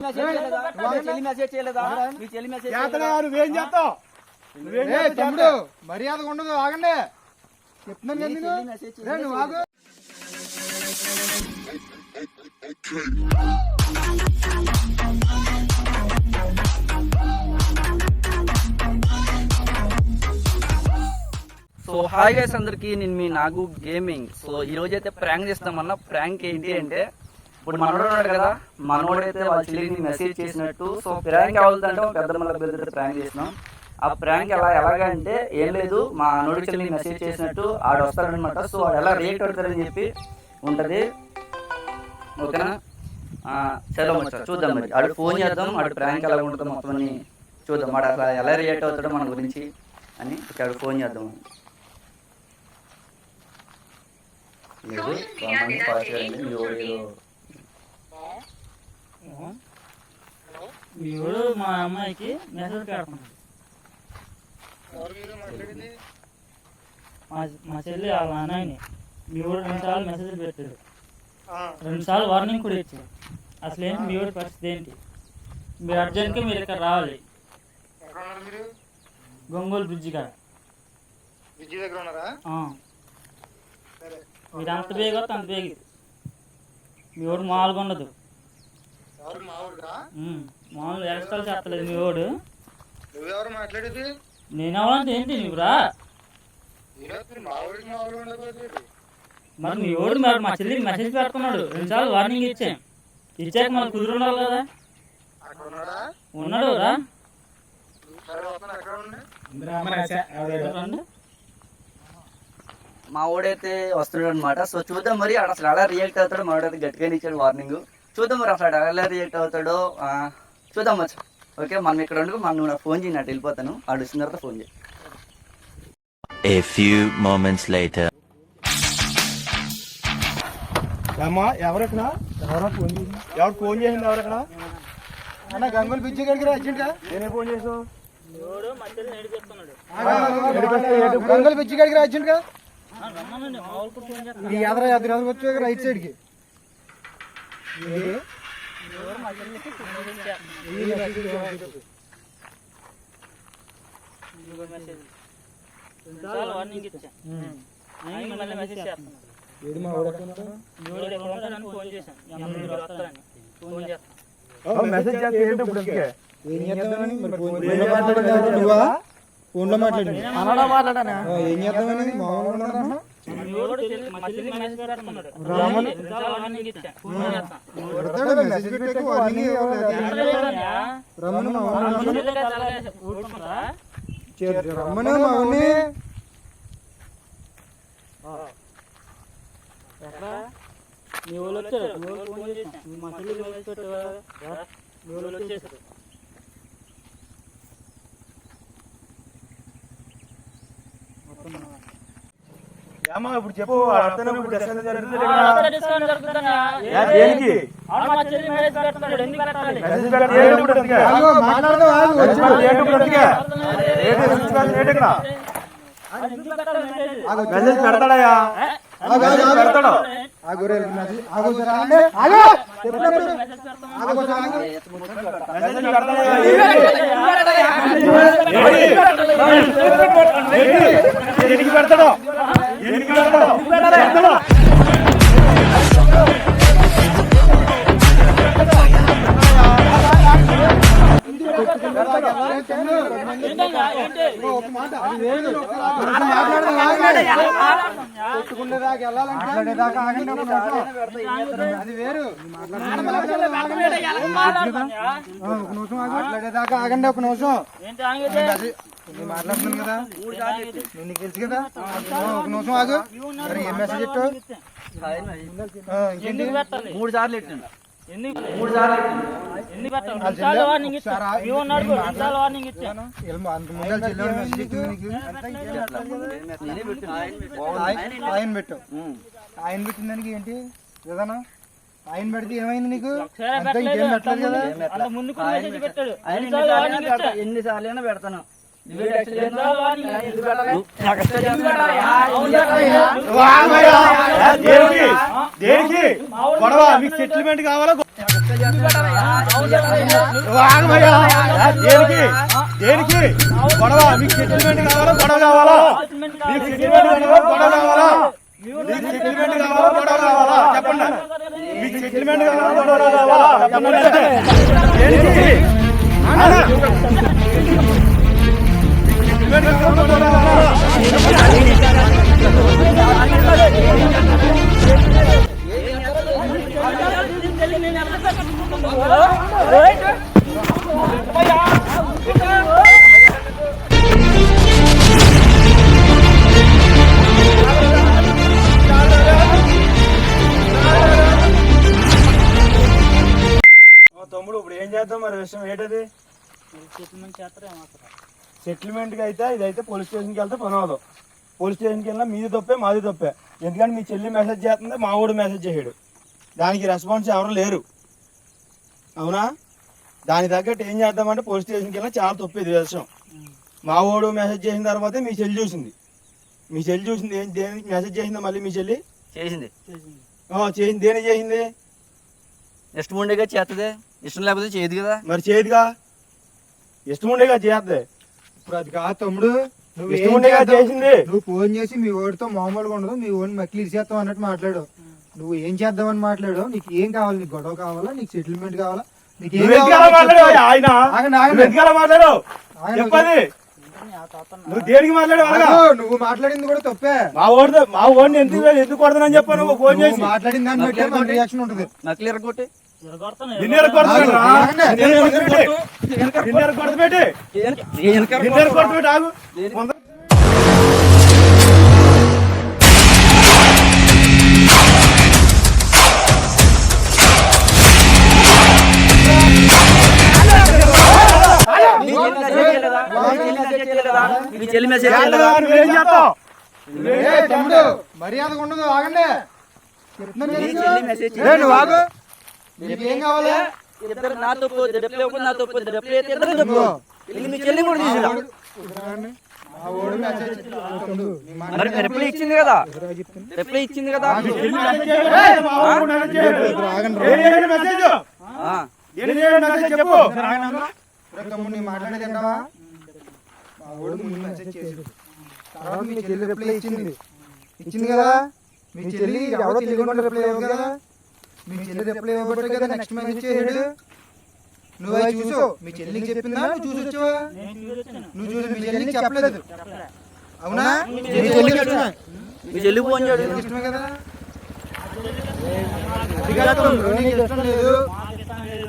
నువ్వేం చేస్తావు? తమ్ముడు మర్యాద ఉండదు, ఆగండి చెప్తున్నాను కదా నువ్వు ఆగు. సో హాయ్ గైస్ అందరికి, నేను మీ నాగు గేమింగ్. సో ఈ రోజు అయితే ప్రాంక్ చేస్తామన్నా. ప్రాంక్ ఏంటి అంటే, ఇప్పుడు మనోడు ఉన్నాడు కదా, మనోడైతే వాళ్ళ చెల్లిని మెసేజ్ చేసినట్టు. సో ప్రాంక్ అవ్వదంటే పెద్ద మళ్ళీ ప్రాంక్ చేసినాం. ఆ ప్రాంక్ ఎలాగంటే ఏం లేదు, మా నోడి చెల్లిని మెసేజ్ చేసినట్టు ఆడు వస్తాడనమాట. సో ఆడు ఎలా రియాక్ట్ అవుతారని చెప్పి ఉంటుంది. ఓకేనా? చలో మచ్చా చూద్దాం. మరి ఆడు ఫోన్ చేద్దాం, ఆడు ప్రాంక్ ఎలా ఉంటుందో మొత్తం అని చూద్దాం. ఆడు అసలు ఎలా రియాక్ట్ అవుతాడో మన గురించి అని ఆడు ఫోన్ చేద్దాం. లేదు వీడు మా అమ్మాయికి మెసేజ్ పెడుతున్నాడు. మా చెల్లి వాళ్ళ అన్నయ్యని వీడు 2 సార్లు మెసేజ్ పెట్టాడు, 2 సార్లు వార్నింగ్ కూడా ఇచ్చాడు. అసలు ఏంటి మీ ఊరి పరిస్థితి ఏంటి? మీరు అర్జెంట్గా మీరు ఇక్కడ రావాలి. గొంగోలు బ్రిడ్జి కాడ మీరు అంత బేగ అంత బేగ. మీ ఓడు మామూలుగా ఉండదు, మామూలు ఎక్స్ట్రా చేస్తలేదు మీ ఓడు. నేనెవరంటే ఏంటి నువ్వురా? మరి మీ ఓడు మరి మా చెల్లికి మెసేజ్ పెడుతున్నాడు, 2 సార్లు వార్నింగ్ ఇచ్చాక మనకు కుదురు ఉండాలి కదా. ఉన్నాడు రా. మా ఓడైతే వస్తున్నాడు అనమాట. సో చూద్దాం మరి అసలు ఎలా రియాక్ట్ అవుతాడో. మా ఓడైతే గట్టిగా ఇచ్చాడు వార్నింగ్. చూద్దాం మరి అసలు ఎలా రియాక్ట్ అవుతాడో చూద్దాం మచ్చ. ఓకే, మనం ఇక్కడ ఉండు, మనం నాకు ఫోన్ చేయి, నాకు వెళ్ళిపోతాను. ఆడు వచ్చిన తర్వాత ఫోన్ చేయి. A few moments later. ఎవరెక్కడ ఎవరు ఫోన్ చేసింది? ఎవరెక్కడ అన్న? గంగోలు పిచ్చి గడికి అర్జెంట్ గా నేనే ఫోన్ చేసావు. గంగోలు పిచ్చి గడికి అర్జెంట్ గా ఎదురు వచ్చే రైట్ సైడ్ కి. మెసేజ్ చేస్తే ఏంటో ఇప్పుడు ఫోన్ లో మాట్లాడి మాట్లాడానా? ఏం చేద్దామని మామూలుగా రమ్మను మామూని. మీ వాళ్ళు వచ్చారు, మా చెల్లికి మీ వాళ్ళు వచ్చేసారు. ఇప్పుడు చెప్పు. మెసేజ్ పెడతాడయా? పెడతాడు. పెడతాడు. అది వేరు. మాట్లాడేదాకా ఆగండి ఒక నిమిషం. మాట్లాడుతున్నాను కదా, నీకు తెలుసు కదా. ఒక నిమిషం ఆగు. మరి ఏం మెసేజ్ పెట్టు? 3 సార్లు ఎట్టిండు. 3 సార్లు ఆయన పెట్టు. ఆయన పెట్టిన దానికి ఏంటి ఏదన్నా? ఆయన పెడితే ఏమైంది నీకు? ఇంకేం పెట్టలేదు కదా. ఎన్నిసార్లు అయినా పెడతాను. దేనికి గొడవ? మీకు సెటిల్మెంట్ కావాలా? దేనికి దేనికి గొడవ? మీకు సెటిల్మెంట్ కావాలా గొడవ కావాలా? మీకు సెటిల్మెంట్ కావాలా గొడవ కావాలా? మీకు సెటిల్మెంట్ కావాలా గొడవ కావాలా? చెప్పండి. మీకు సెటిల్మెంట్ కావాలా గొడవ కావాలా? చెప్పండి. దేనికి సెటిల్మెంట్ కావాలా గొడవ కావాలా? తమ్ముడు ఇప్పుడు ఏం చేద్దాం మరి విషయం ఏంటది? సెటిల్మెంట్కి అయితే ఇదైతే పోలీస్ స్టేషన్కి వెళ్తే పని అవదు. పోలీస్ స్టేషన్కి వెళ్ళినా మీది తప్పే మాది తప్పే. ఎందుకంటే మీ చెల్లి మెసేజ్ చేస్తుంది, మా వాడు మెసేజ్ చేయడు. దానికి రెస్పాన్స్ ఎవరు లేరు, అవునా? దాని తగ్గట్టు ఏం చేద్దామంటే పోలీస్ స్టేషన్కి వెళ్ళినా చాలా తప్పు ఇది విషయం. మా వాడు మెసేజ్ చేసిన తర్వాతే మీ చెల్లి చూసింది. మీ చెల్లి చూసింది దేనికి మెసేజ్ చేసిందా? మళ్ళీ మీ చెల్లి చేసింది. చేసింది దేనికి చేసింది? ఇష్టం ఉండేగా చేస్తుంది, ఇష్టం లేకపోతే చేయదు కదా. మరి చేయదుగా, ఇష్టం ఉండేగా చేస్తుంది. ఇప్పుడు అది కాదు తమ్ముడు, నువ్వు ఇష్టం ఉండేగా చేసింది. నువ్వు ఫోన్ చేసి మీ ఓడితో మామూలుగా ఉండదు, మీ ఓడిని మక్కిలి చేస్తాం అన్నట్టు మాట్లాడు. నువ్వు ఏం చేద్దామని మాట్లాడు? నీకు ఏం కావాలి? నీకు గొడవ కావాలా? నీకు సెటిల్మెంట్ కావాలా? నీకు ఏం నువ్వు దేనికి మాట్లాడావు? నువ్వు మాట్లాడింది కూడా తప్పే. మా ఓడిని ఎందుకు కొడతానని చెప్పా నువ్వు ఫోన్ చేసి? మాట్లాడిన దాన్ని బట్టే మన రియాక్షన్ ఉంటుంది. నకిలీ ఎరగొట్టి తమ్ముడు మర్యాద ఉండదు, ఆగండి. నువ్వు ఆగు. నీకేం కావాలి? నా తప్పు నా తప్పు మీ చెల్లి కూడా తీసుకురా. రిప్లై ఇచ్చింది కదా, రిప్లై ఇచ్చింది కదా. తమ్ముడు నీ మాట్లాడేది ఎక్కడా? మా ఓడు ముందు మెసేజ్ చేసాడు, తర్వాత మీ చెల్లి రిప్లై ఇచ్చింది కదా. మీ చెల్లి ఎవరో తెలియకుండా రిప్లై ఇవ్వదు కదా. మీ చెల్లి రిప్లై ఇవ్వబట్టే కదా నెక్స్ట్ మెసేజ్ చేసాడు. నువ్వు అది చూసావు, మీ చెల్లికి చెప్పిందా? నువ్వు చూసి వచ్చావా? నువ్వు చూసి మీ చెల్లికి చెప్పలేదు, అవునా? మీ చెల్లికి ఇష్టమే, మీ చెల్లి ఫోన్ చేయడు, ఇష్టమే కదా. నీకు ఇష్టం లేదు,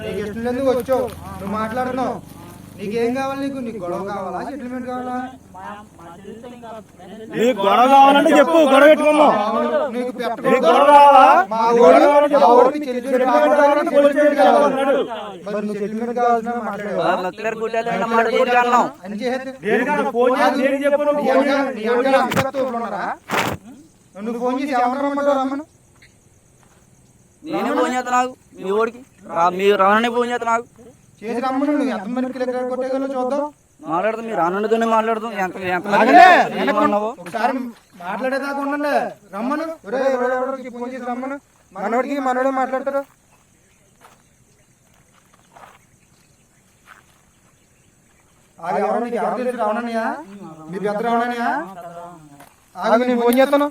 నీకు ఇష్టం లేదు, నువ్వు వచ్చావు, నువ్వు మాట్లాడుతున్నావు. నీకేం కావాలి? నీకు గొడవ కావాలా? సెటిల్మెంట్ కావాలా? నీకు గొడవ కావాలంటే చెప్పు, గొడవ పెట్టుకున్నావు. నీకు గొడవ కావాలా? సెటిల్మెంట్ కావాల్సిన నువ్వు ఫోన్ చేసి ఎవరు రమ్మంటావు? రమ్మను. నేనే ఫోన్ చేస్తా నాకు, మీ ఓడికి మీరు రాననే ఫోన్ చేస్తా నాకు. చేసి రమ్మను. నువ్వు ఎంతమందికి కొట్టేగలో చూద్దాం. మాట్లాడదాం, మీరు రానున్నతోనే మాట్లాడదాం. ఒకసారి మాట్లాడేదాకా ఉండండి. రమ్మను. ఫోన్ చేసి రమ్మను. మనోడికి మనోడే మాట్లాడతాడు. ఎవరు తెలుసు? రావణయ్యా, మీ పెద్ద రావణయ్యా. ఆగు, నేను ఫోన్ చేస్తాను.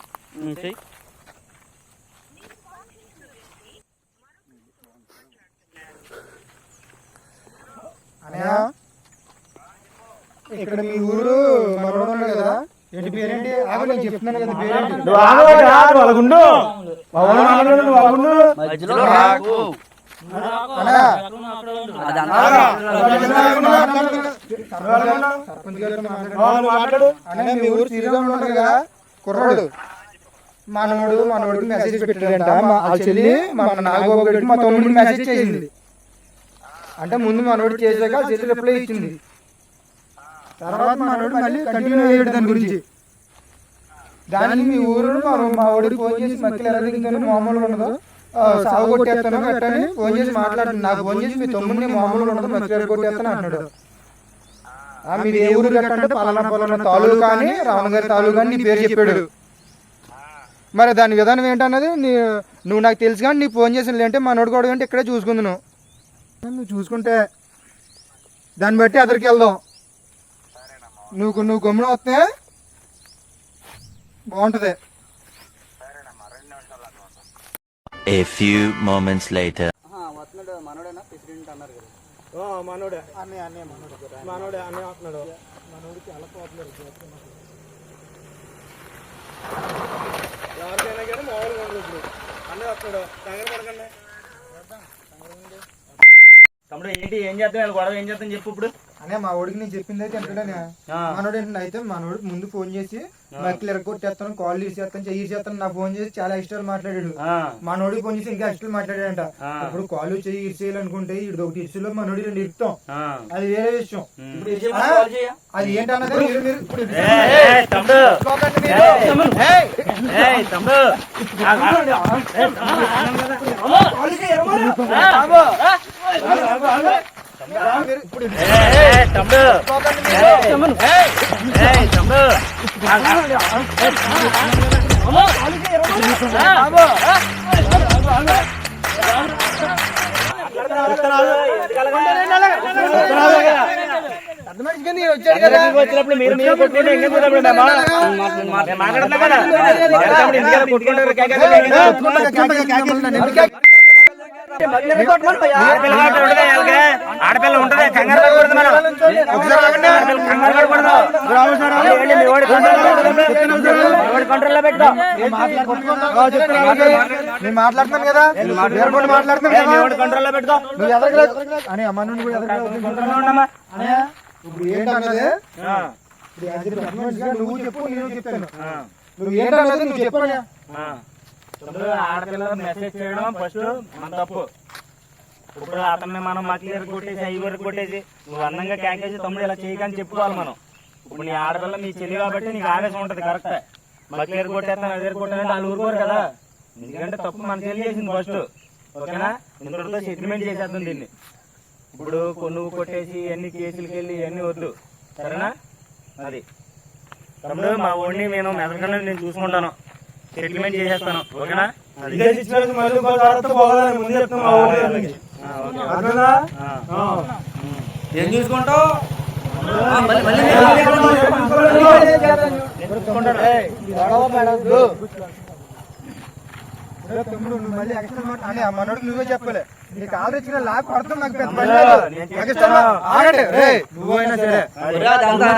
అనయా, ఇక్కడ మీ ఊరు మనోడు ఉన్నాడు కదా, ఏంటి పేరేంటి? ఆగు, నేను చెప్తున్నాను కదా పేరేంటి. మీ ఊరు శ్రీరాములు ఉంటారు కదా, కుర్రాడు మనోడికి మెసేజ్ పెట్టాడంట. మా చెల్లి మన నాగబాబు గడికి మా తమ్ముడికి మెసేజ్ చేసింది. అంటే ముందు మనోడు చేసాక చెల్లి రిప్లై ఇచ్చింది. తర్వాత మనోడు మళ్ళీ కంటిన్యూ అయ్యాడు దాని గురించి. దానికి మీ ఊరు మా ఊరికి ఫోన్ చేసి మక్కలు ఎలా దిగుతాను మామూలుగా ఉండదు, సాగు కొట్టేస్తాను అట్టని ఫోన్ చేసి మాట్లాడుతుంది. నాకు ఫోన్ చేసి మీ తమ్ముడిని మామూలుగా ఉండదు మక్కలు కొట్టేస్తాను అన్నాడు. మీరు ఏ ఊరు కట్టంటే పలానా పలానా తాలూకా అని, రావణ గారి తాలూకా అని నీ పేరు చెప్పాడు. మరి దాని విధానం ఏంటన్నది నువ్వు నాకు తెలుసు కానీ నీ ఫోన్ చేసిన లేంటే మనోడు కూడా అంటే ఇక్కడే చూసుకుంది. నువ్వు చూసుకుంటే దాన్ని బట్టి అదరికి వెళ్దాం. నువ్వు గమ్మున వస్తే బాగుంటుంది. A few moments later. వస్తున్నాడు మనోడేనా ప్రెసిడెంట్ అన్నారు కదా. మనోడే అన్నయ్య మనోడే అన్నయ్య వస్తున్నాడు. మనోడు చాలా పాపులర్. ఎవరికైనా కానీ మామూలుగా ఉండదు. ఇప్పుడు అన్నయ్య వస్తున్నాడు, కంగారు పడకండి. తమ్ముడు ఏంటి ఏం చేద్దాం, గొడవ ఏం చేద్దాం చెప్పు ఇప్పుడు. అనే మా వాడికి నేను చెప్పింది అయితే అంటాడనే. మనోడు ఏంటంటే అయితే మనోడికి ముందు ఫోన్ చేసి మక్కలు ఎరగొట్టేస్తాను, కాల్ చేస్తాను, చెయ్యి చేస్తాను నా ఫోన్ చేసి చాలా ఎక్స్ట్రా మాట్లాడాడు. మనోడికి ఫోన్ చేసి ఇంకా ఎక్స్ట్రా మాట్లాడాడంట. ఇప్పుడు కాల్ చెయ్యి ఇరిసేయాలనుకుంటే ఇటు ఒకటి ఇరుసులో మనోడి రెండు ఇరుతాం, అది వేరే విషయం. అది ఏంటన్నది వచ్చాడు కదా వచ్చినప్పుడు మీరు ఆడపిల్ల ఉంటది, కంగారు పడకూడదు. మనం కంట్రోల్లో పెట్టుకో. నేను మాట్లాడుతున్నాను కదా, మాట్లాడుతున్నాను కంట్రోల్లో పెట్టుకో. అని అమ్మ నుండి ఇప్పుడు ఏంటన్నది నువ్వు చెప్పు, నేను చెప్తాను. నువ్వు ఏంటన్నది నువ్వు చెప్పాను. ఆడపిల్ల మెసేజ్ చేయడం ఫస్ట్ మన తప్పు. ఇప్పుడు అతన్ని మనం మక్కిలి కొట్టేసి అయ్యి వరకు కొట్టేసి నువ్వు అందంగా క్యాకేసి తమ్ముడు ఇలా చేయకని చెప్పుకోవాలి మనం. ఇప్పుడు నీ ఆడపిల్ల నీ చెల్లి కాబట్టి నీకు ఆవేశం ఉంటుంది, కరెక్ట్. మక్కిలి కొట్టేస్తాను అది కొట్టానంటే వాళ్ళు ఊరుకోరు కదా. ఎందుకంటే తప్పు మన చెల్లి చేసింది ఫస్ట్, ఓకేనా. ఇంతటితో సెటిల్మెంట్ చేసేద్దాం దీన్ని. ఇప్పుడు నువ్వు కొట్టేసి ఎన్ని కేసులకి వెళ్ళి ఇవన్నీ వద్దు, సరేనా. అది తమ్ముడు మా ఊడిని నేను మెదకుండా నేను చూసుకుంటాను, సెటిల్మెంట్ చేసేస్తాను, ఓకేనా. ఏం చూసుకుంటావు? తమ్ముడు నువ్వు మళ్ళీ ఎక్స్ట్రా మాట అని మనోడికి నువ్వే చెప్పలే. నీకు ఆర్డర్ ఇచ్చిన లాక్ పడతాం నాకు పెద్ద నువ్వైనా సరే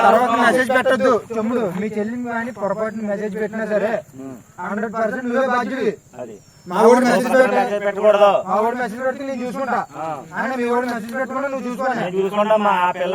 తర్వాత మెసేజ్ పెట్టద్దు. తమ్ముడు మీ చెల్లిని కానీ పొరపాటున మెసేజ్ పెట్టినా సరే 100% నువ్వే బాధ్యుడి. మా ఊడి మెసేజ్ పెట్టకూడదు, మా ఊడి మెసేజ్ పెట్టి నేను చూసుకుంటా. ఆయన మీ ఊడి మెసేజ్ పెట్టుకుంటా నువ్వు చూసుకోవాలి. చూసుకుంటా. మా పిల్ల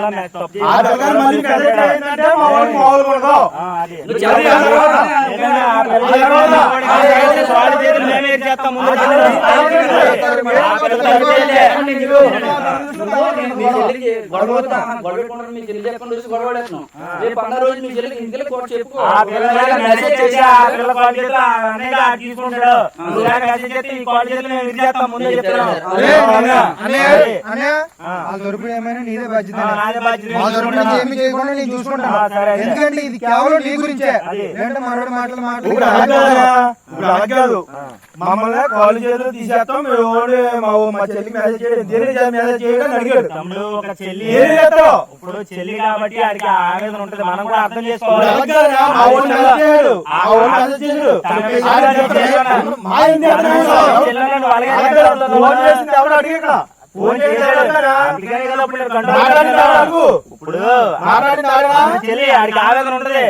దొరుకుడు ఏమైనా నీదే బాధ్యత. ఏమి చేయకుండా నేను చూసుకుంటాను. ఎందుకంటే ఇది కేవలం నీ గురించే. ఏంటంటే మనోడి మాటలు కాదు, మమ్మల్ని కాలు చేతులు తీసేస్తాం. మా చెల్లికి మెసేజ్ చేయడం అడిగాడు. తమ్ముడు ఒక చెల్లి, ఇప్పుడు చెల్లి కాబట్టి ఆడికి ఆవేదన ఉంటది, మనం కూడా అర్థం చేసుకోవాలి. ఇప్పుడు చెల్లి ఆడికి ఆవేదన ఉంటది,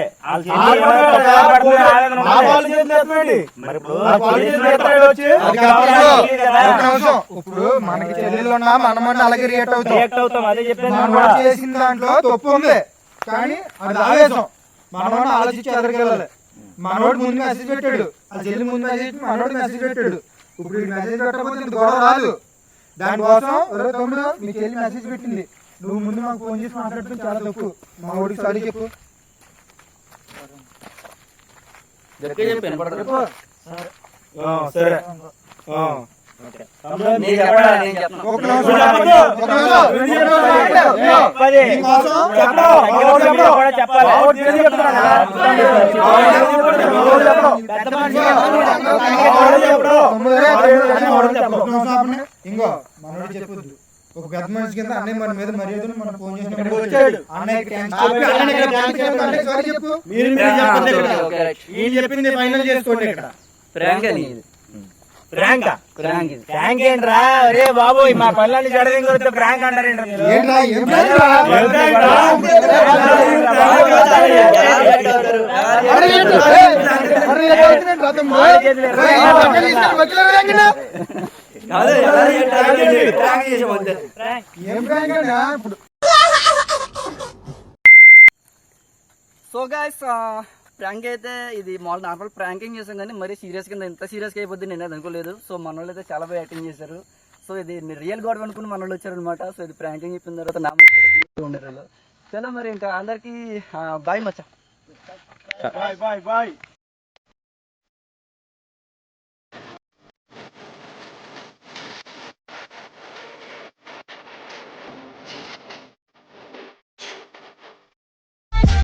ఇప్పుడు మనకి చెల్లెళ్ళు ఉన్నా మనం అలాగే రియాక్ట్ అవుతాం. అదే చెప్పాను, చేసిన దాంట్లో తప్పు ఉంది కానీ అది ఆవేశం. మనోడు ఆలోచించి ఎదరికెళ్ళాలి. మనోడు ముందు మెసేజ్ పెట్టాడు, ఆ చెల్లి ముందు మెసేజ్ మనోడు మెసేజ్ పెట్టాడు. ఇప్పుడు మెసేజ్ పెట్టకపోతే గొడవ రాదు. దానికోసం తమ్ముడు మీ చెల్లి మెసేజ్ పెట్టింది, నువ్వు ముందు మాకు ఫోన్ చేసి మాట్లాడటం చాలా తప్పు. మా ఊడికి సారీ చెప్పు. సరే ఇంకో మనోడు చెప్పొద్దు, ఒక పెద్ద మనిషి కింద అన్నయ్య మన మీద మర్యాదను మన ఫోన్ చేసినప్పుడు ఇక్కడికి వచ్చాడు. అన్నయ్యకి థాంక్స్ చెప్పి అన్నయ్య ఇక్కడ థాంక్స్ చెప్పి అన్నయ్య సారీ చెప్పు. మీరు చెప్పండి ఇక్కడ. ఈయన చెప్పింది ఫైనల్ చేసుకోండి ఇక్కడ. ప్రాంక్ అని ఇది. ప్రాంకా? ప్రాంక్ ఇది. ప్రాంక్ ఏంట్రా? అరే బాబు మా పనులన్నీ జడదింగ్ వస్తే ప్రాంక్ అంటారేంట్రా మీరు? ఏంట్రా ఏం ప్రాంక్ రా? ఏం ప్రాంక్ రా? అరే ఏంట్రా? అరే ఏంట్రా అవుతున్నాడు రా తమ్ముడు? రేయ్, ఈ పక్కన తీసుకెళ్ళి వకీలు రంగినా? కాదు, ఎలా ఏ ప్రాంక్ చేసి, ప్రాంక్ చేసాం అంతే. ఏం ప్రాంక్ అన్నా ఇప్పుడు? సో గైస్ ప్రాంక్ అయితే ఇది మామూలు నార్మల్ ప్రాంకింగ్ చేసాం కానీ మరీ సీరియస్ కింద ఎంత సీరియస్గా అయిపోద్ది నేను అది అనుకోలేదు. సో మన వాళ్ళు అయితే చాలా బాగా యాక్టింగ్ చేశారు. సో ఇది రియల్ గొడవ అనుకుని మన వాళ్ళు వచ్చారనమాట. సో ఇది ప్రాంకింగ్ చెప్పిన తర్వాత నామకం ఉండరు. చలో మరి ఇంకా అందరికి బాయ్ మచ్చా. Bye bye bye.